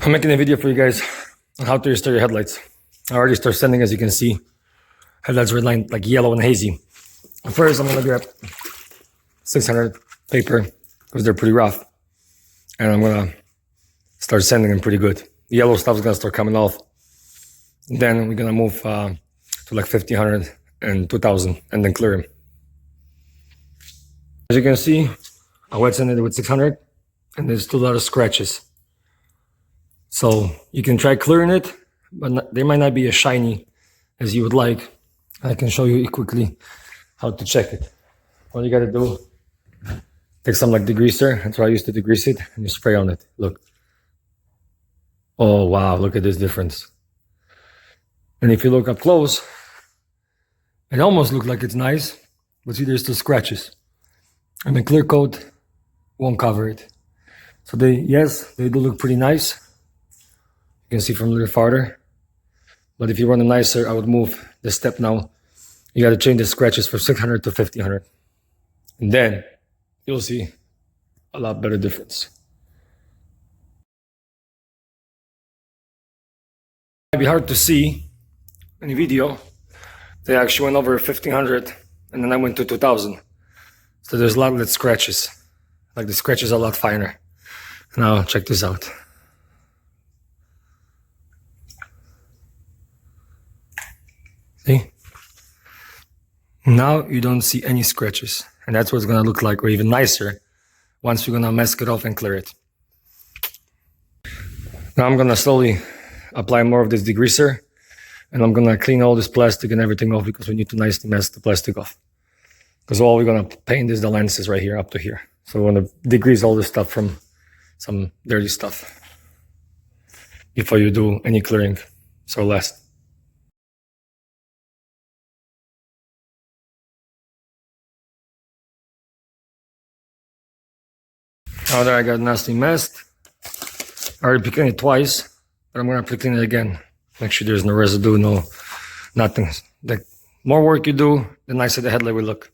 I'm making a video for you guys on how to restore your headlights. I already started sending, as you can see. Headlights were lined like yellow and hazy. First, I'm gonna grab 600 paper because they're pretty rough, and I'm gonna start sanding them pretty good. The yellow stuff is gonna start coming off. Then we're gonna move to like 1500 and 2000, and then clear them. As you can see, I wet sanded it with 600, and there's still a lot of scratches. So you can try clearing it, but they might not be as shiny as you would like. I can show you quickly how to check it. All you gotta do, take some like degreaser. That's what I used to degrease it, and you spray on it. Look. Oh wow, look at this difference. And if you look up close, it almost looks like it's nice, but see, there's still scratches. And the clear coat won't cover it. So they do look pretty nice. You can see from a little farther. But if you want a nicer, I would move the step now. You got to change the scratches from 600 to 1500. And then you'll see a lot better difference. It might be hard to see in the video. They actually went over 1500 and then I went to 2000. So there's a lot less scratches. Like the scratches are a lot finer. Now check this out. See? Now you don't see any scratches. And that's what it's gonna look like, or even nicer, once we're gonna mask it off and clear it. Now I'm gonna slowly apply more of this degreaser, and I'm gonna clean all this plastic and everything off, because we need to nicely mask the plastic off. Because all we're gonna paint is the lenses right here up to here. So we wanna degrease all this stuff from some dirty stuff before you do any clearing. So last. Now that I got nicely masked, I already pre-cleaned it twice, but I'm gonna pre-clean it again. Make sure there's no residue, nothing. The more work you do, the nicer the headlight will look.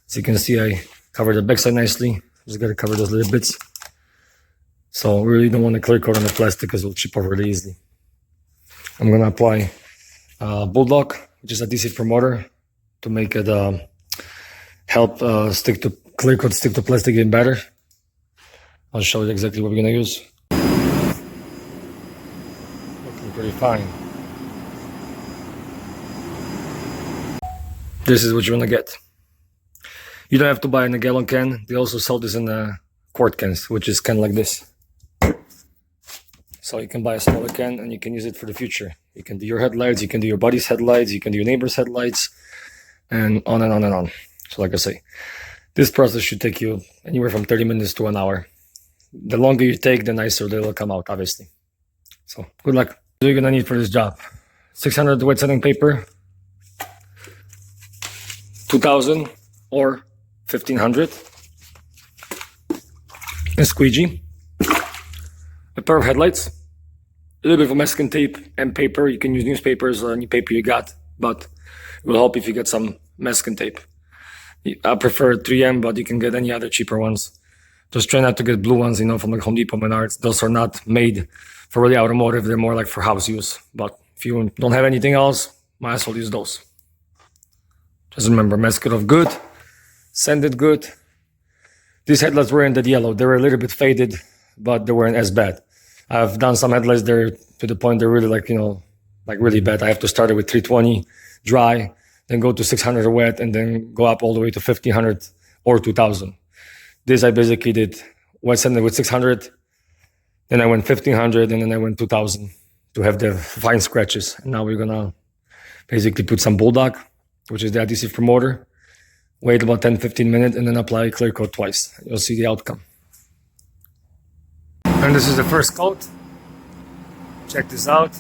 As you can see, I covered the backside nicely. Just gotta cover those little bits. So we really don't want to clear coat on the plastic because it'll chip off really easily. I'm gonna apply BULLDOG, which is adhesive promoter, to make it help clear coat stick to plastic even better. I'll show you exactly what we're gonna use. Looking pretty fine. This is what you wanna get. You don't have to buy in a gallon can. They also sell this in quart cans, which is kind of like this. So you can buy a smaller can and you can use it for the future. You can do your headlights, you can do your buddy's headlights, you can do your neighbor's headlights, and on and on and on. So like I say, this process should take you anywhere from 30 minutes to an hour. The longer you take, the nicer they will come out, obviously. So good luck. What are you gonna need for this job? 600 wet sanding paper, 2000 or 1500, a squeegee, a pair of headlights, a little bit of masking tape and paper. You can use newspapers or any paper you got, but it will help if you get some masking tape. I prefer 3M, but you can get any other cheaper ones. Just try not to get blue ones, from like Home Depot, Menards. Those are not made for really automotive. They're more like for house use. But if you don't have anything else, might as well use those. Just remember, mask it off good, sand it good. These headlights were in that yellow. They were a little bit faded, but they weren't as bad. I've done some headlights there to the point they're really like really bad. I have to start it with 320 dry, then go to 600 wet, and then go up all the way to 1500 or 2000. This I basically did wet sanded with 600, then I went 1500, and then I went 2000 to have the fine scratches. And now we're gonna basically put some BULLDOG, which is the adhesive promoter, wait about 10-15 minutes, and then apply clear coat twice. You'll see the outcome. And this is the first coat. Check this out.